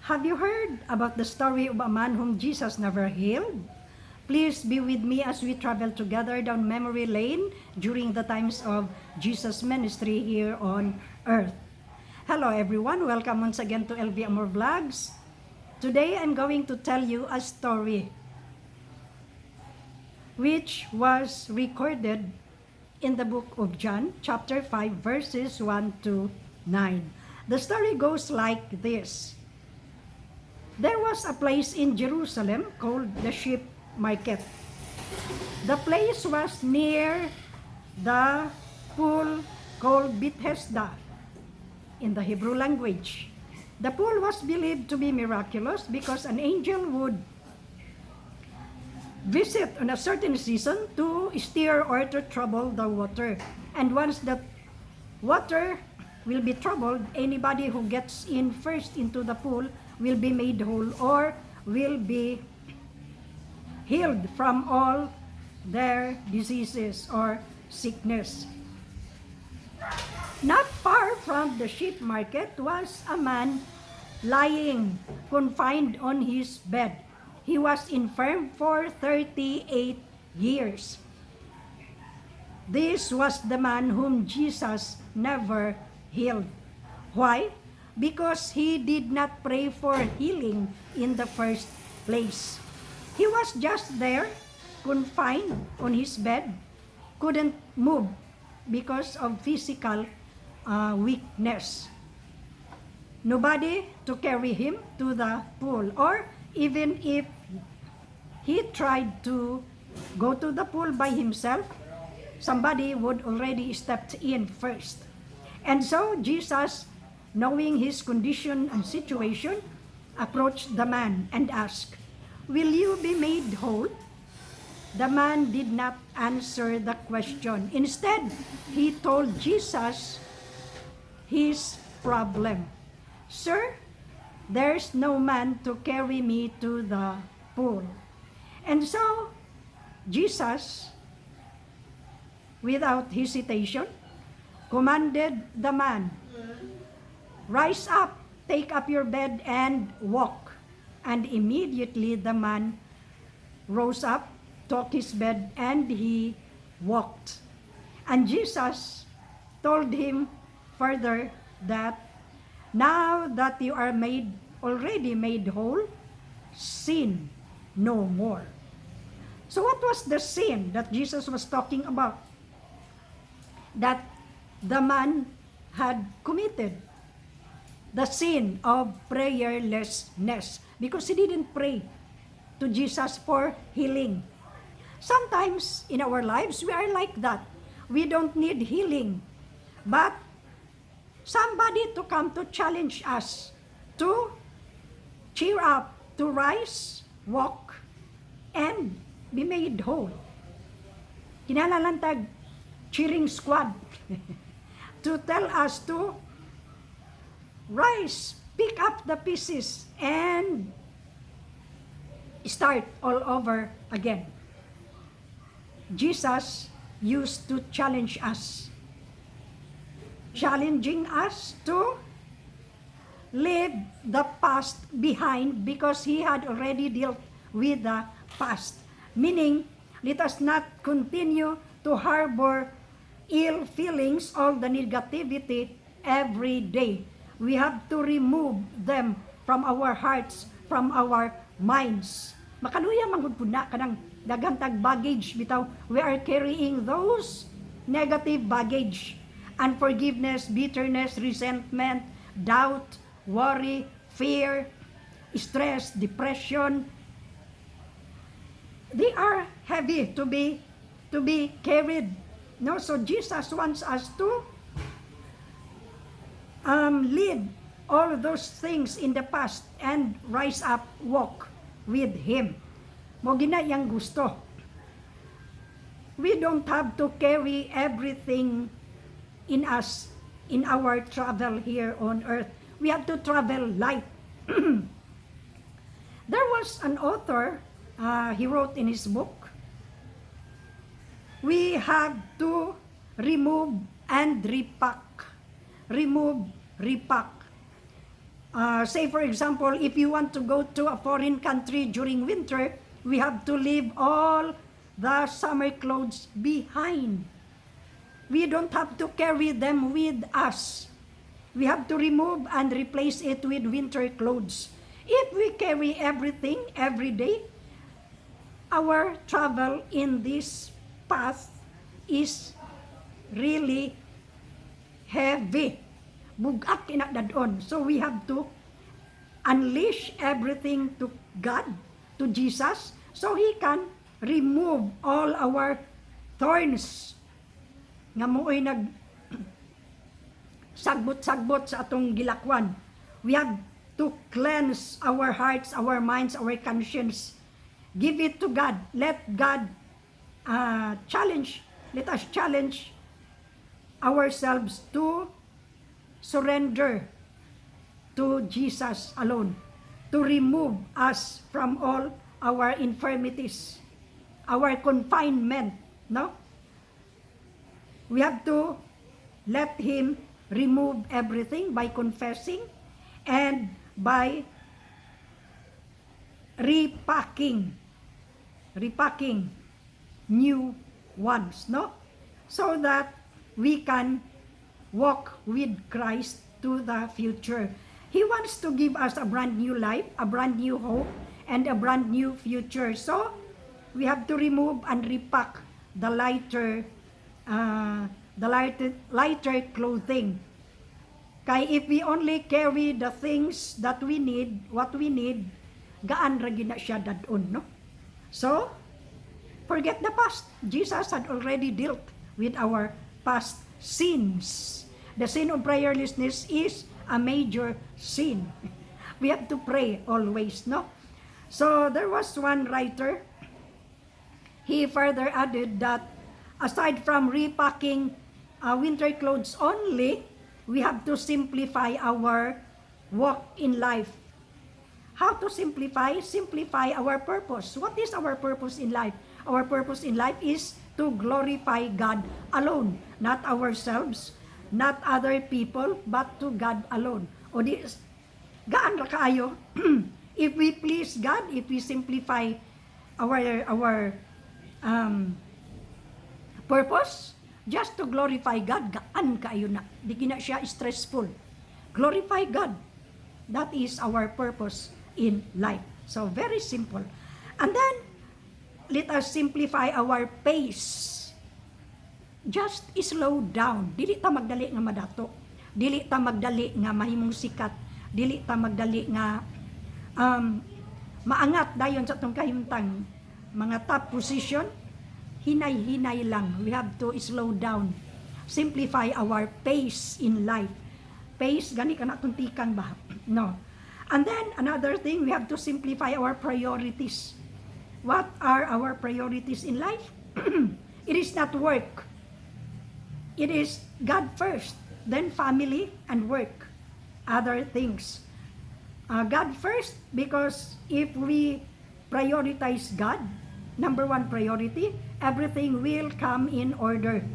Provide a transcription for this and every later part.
Have you heard about the story of a man whom Jesus never healed? Please be with me as we travel together down memory lane during the times of Jesus' ministry here on earth. Hello everyone, welcome once again to LV Amor Vlogs. Today I'm going to tell you a story which was recorded in the book of John, chapter 5, verses 1 to 9. The story goes like this. There was a place in Jerusalem called the Sheep Market. The place was near the pool called Bethesda in the Hebrew language. The pool was believed to be miraculous because an angel would visit on a certain season to stir or to trouble the water. And once the water will be troubled, anybody who gets in first into the pool will be made whole or will be healed from all their diseases or sickness. Not far from the sheep market was a man lying confined on his bed. He was infirm for 38 years. This was the man whom Jesus never healed. Why? Because he did not pray for healing in the first place. He was just there, confined on his bed, couldn't move because of physical weakness. Nobody to carry him to the pool, or even if he tried to go to the pool by himself, somebody would already stepped in first. And so Jesus, knowing his condition and situation, approached the man and asked, "Will you be made whole?" The man did not answer the question. Instead, he told Jesus his problem. "Sir, there's no man to carry me to the pool." And so, Jesus, without hesitation, commanded the man, "Rise up, take up your bed and walk." And immediately the man rose up, took his bed, and he walked. And Jesus told him further that, "Now that you are already made whole, sin no more." So what was the sin that Jesus was talking about? That the man had committed the sin of prayerlessness because he didn't pray to Jesus for healing. Sometimes in our lives, we are like that. We don't need healing, but somebody to come to challenge us, to cheer up, to rise, walk, and be made whole. Kinalalantag, cheering squad, to tell us to rise, pick up the pieces, and start all over again. Jesus used to challenge us, challenging us to leave the past behind because he had already dealt with the past. Meaning, let us not continue to harbor ill feelings, all the negativity every day. We have to remove them from our hearts, from our minds. Makaluya manggod pud na kanang dagantag baggage bitaw. We are carrying those negative baggage, unforgiveness, bitterness, resentment, doubt, worry, fear, stress, depression. They are heavy to be carried. No, so Jesus wants us to leave all of those things in the past and rise up, walk with Him. Mo ginayang gusto. We don't have to carry everything in us in our travel here on earth. We have to travel light. There was an author, he wrote in his book, we have to remove and repack. Remove, repack. Say for example, if you want to go to a foreign country during winter, we have to leave all the summer clothes behind. We don't have to carry them with us. We have to remove and replace it with winter clothes. If we carry everything every day, our travel in this path is really heavy. Bugat kinadadon. So we have to unleash everything to God, to Jesus, so He can remove all our thorns nga mooy nag sagbot-sagbot sa atong gilakwan. We have to cleanse our hearts, our minds, our conscience. Give it to God. Let God let us challenge ourselves to surrender to Jesus alone, to remove us from all our infirmities, our confinement, no? We have to let Him remove everything by confessing and by repacking new ones, no? So that we can walk with Christ to the future. He wants to give us a brand new life, a brand new hope, and a brand new future. So, we have to remove and repack the lighter clothing. Kay if we only carry the things that we need, what we need, gaan ra gyud na siya dadon, no? So, forget the past. Jesus had already dealt with our past sins. The sin of prayerlessness is a major sin. We have to pray always, no? So, there was one writer, he further added that aside from repacking winter clothes only, we have to simplify our walk in life. How to simplify? Simplify our purpose. What is our purpose in life? Our purpose in life is to glorify God alone, not ourselves, not other people, but to God alone. O di, gaan ra kaayo. If we please God, if we simplify our purpose, just to glorify God, gaan kaayo na. Di gina siya stressful. Glorify God. That is our purpose in life. So, very simple. And then, let us simplify our pace. Just slow down. Dili ta magdali nga madato. Dili ta magdali nga mahimong sikat. Dili ta magdali nga maangat dayon sa atong kahimtang mga top position. Hinay-hinay lang. We have to slow down. Simplify our pace in life. Pace, gani ka na tuntikan ba? No. And then, another thing, we have to simplify our priorities. What are our priorities in life? It is not work. It is God first, then family and work. Other things. God first, because if we prioritize God, number one priority, everything will come in order.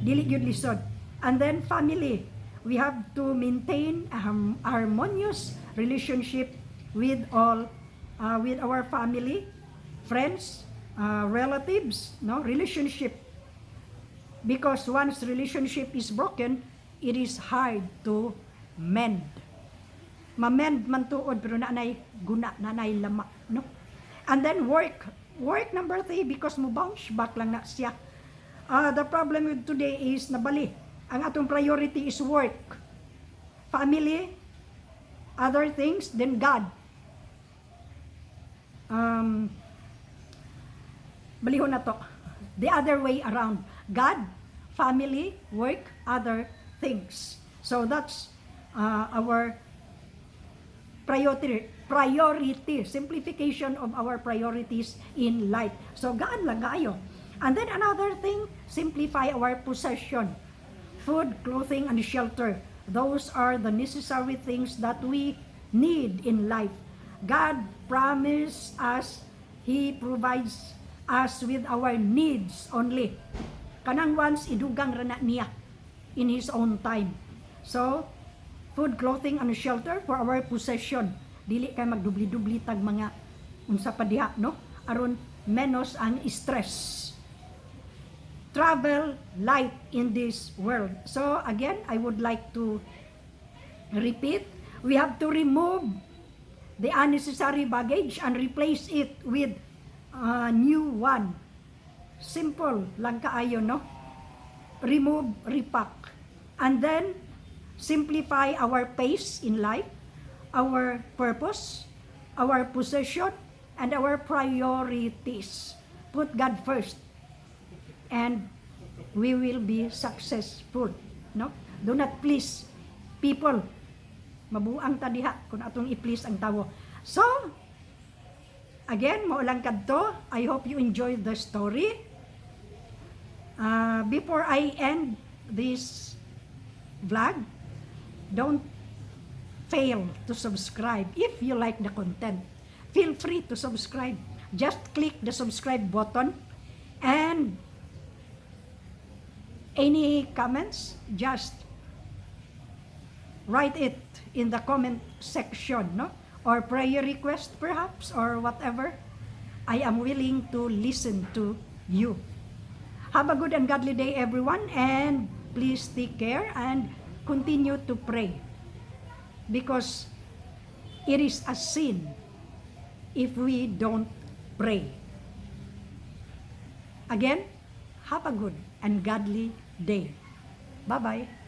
Dili gyud lisod. And then family, we have to maintain a harmonious relationship with all, with our family, friends, relatives, no, relationship. Because once relationship is broken, it is hard to mend. Ma-mend man tuod pero nanay guna, nanay lama, no? And then work number 3, because mo bounce back lang na siya. The problem with today is nabali. Ang atong priority is work, family, other things, then God. Balihon na to. The other way around. God, family, work, other things. So that's our priority, simplification of our priorities in life. So gaan lang kayo. And then another thing, simplify our possession. Food, clothing, and shelter. Those are the necessary things that we need in life. God promised us, He provides us with our needs only. Kanang once idugang rana niya in His own time. So, food, clothing, and shelter for our possession. Dili kay magdubli-dubli tag mga unsa pa diha, no? Aron menos ang stress. Travel light in this world. So again, I would like to repeat, we have to remove the unnecessary baggage and replace it with a new one. Simple lang kaayo, no? Remove, repack. And then, simplify our pace in life, our purpose, our possession, and our priorities. Put God first. And we will be successful, no? Do not please people. Mabuang tadiha kung atong i-please ang tawo. So, again, maulang kadto. I hope you enjoyed the story. Before I end this vlog, don't fail to subscribe. If you like the content, feel free to subscribe. Just click the subscribe button, and any comments, just write it in the comment section, no? Or prayer request perhaps, or whatever. I am willing to listen to you. Have a good and godly day, everyone, and please take care and continue to pray, because it is a sin if we don't pray. Again, have a good and godly day. Bye-bye.